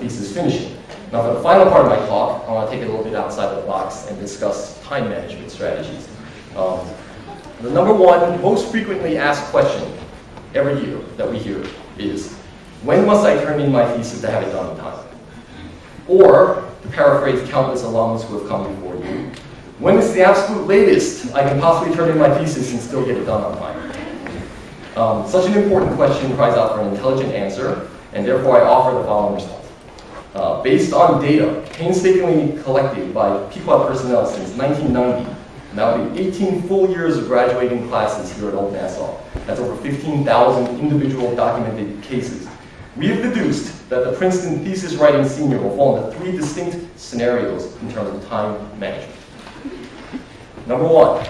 thesis finishing. Now for the final part of my talk, I want to take it a little bit outside of the box and discuss time management strategies. The number one most frequently asked question every year that we hear is, when must I turn in my thesis to have it done in time? Or, to paraphrase countless alums who have come before you, when is the absolute latest I can possibly turn in my thesis and still get it done on time? Such an important question cries out for an intelligent answer, and therefore I offer the following response. Based on data painstakingly collected by Pequod personnel since 1990, now the 18 full years of graduating classes here at Old Nassau, that's over 15,000 individual documented cases, we have deduced that the Princeton thesis writing senior will fall into 3 distinct scenarios in terms of time management. Number 1,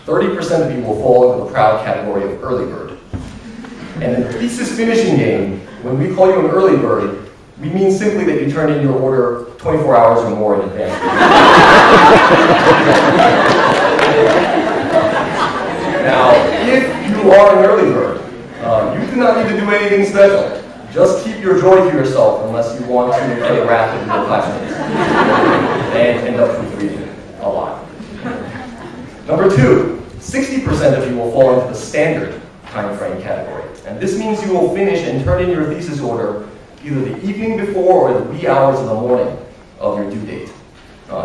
30% of you will fall into the proud category of early bird. And in the thesis finishing game, when we call you an early bird, we mean simply that you turn in your order 24 hours or more in advance. Now, if you are an early bird, you do not need to do anything special. Just keep your joy to yourself unless you want to get a wrath of your classmates and end up proofreading a lot. Number 2, 60% of you will fall into the standard time frame category. And this means you will finish and turn in your thesis order either the evening before or the wee hours of the morning of your due date.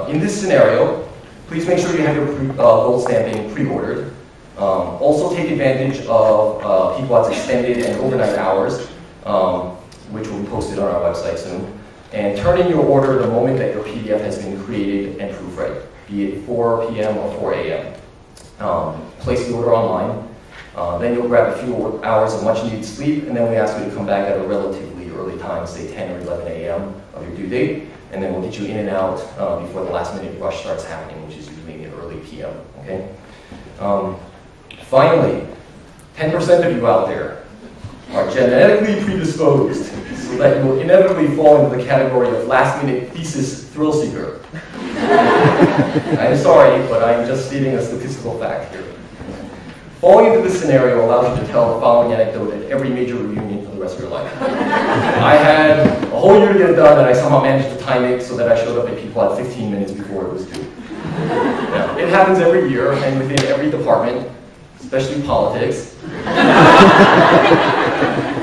In this scenario, please make sure you have your gold stamping pre-ordered. Also take advantage of Pequod's extended and overnight hours, which will be posted on our website soon. And turn in your order the moment that your PDF has been created and proofread, be it 4 p.m. or 4 a.m. Place the order online. Then you'll grab a few hours of much-needed sleep, and then we ask you to come back at a relatively early time, say 10 or 11 a.m. of your due date, and then we'll get you in and out before the last-minute rush starts happening, which is usually in the early p.m. Okay? Finally, 10% of you out there are genetically predisposed so that you will inevitably fall into the category of last-minute thesis thrill seeker. I'm sorry, but I'm just stating a statistical fact here. Falling into this scenario allows you to tell the following anecdote at every major reunion for the rest of your life. I had a whole year to get it done, and I somehow managed to time it so that I showed up at Pequod 15 minutes before it was due. Now, it happens every year and within every department, especially politics.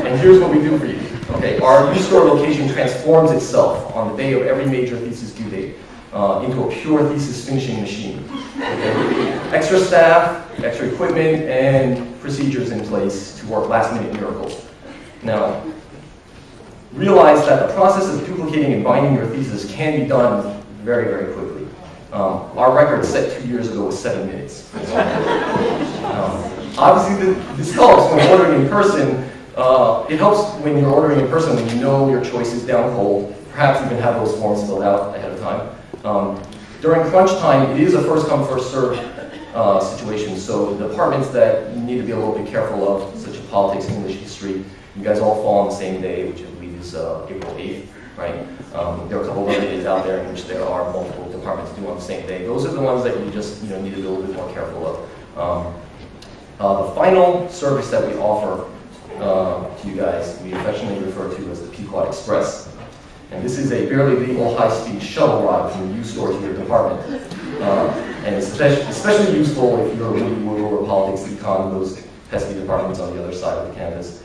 And here's what we do for you. Okay, our new store location transforms itself on the day of every major thesis due date into a pure thesis finishing machine. Okay? Extra staff, extra equipment, and procedures in place to work last-minute miracles. Now, realize that the process of duplicating and binding your thesis can be done very, very quickly. Our record set 2 years ago was 7 minutes. Obviously, this helps when ordering in person. It helps when you're ordering in person when you know your choice is down cold, perhaps even have those forms filled out ahead of time. During crunch time, it is a first-come, first-served situation, so the departments that you need to be a little bit careful of, such as politics, English, history, you guys all fall on the same day, which I believe is April 8th, right? There are a couple of other days out there in which there are multiple departments due on the same day. Those are the ones that you just need to be a little bit more careful of. The final service that we offer to you guys, we affectionately refer to as the Pequod Express. And this is a barely legal high-speed shuttle ride from the U store to your department. And it's especially useful if you're really rural or politics, econ, those pesky departments on the other side of the campus.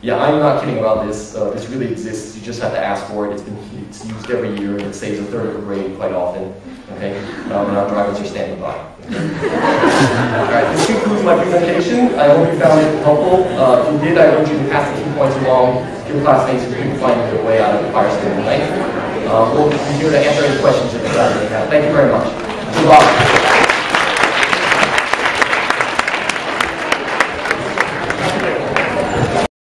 Yeah, I'm not kidding about this. This really exists. You just have to ask for it. It's used every year, and it saves a third of a grade quite often. Okay, and our drivers are standing by. All right, this concludes my presentation. I hope you found it helpful. If you did, I urge you to pass the key points along to your classmates who couldn't find their way out of the fire school tonight. We'll be here to answer any questions that you guys may have. Thank you very much. Good luck.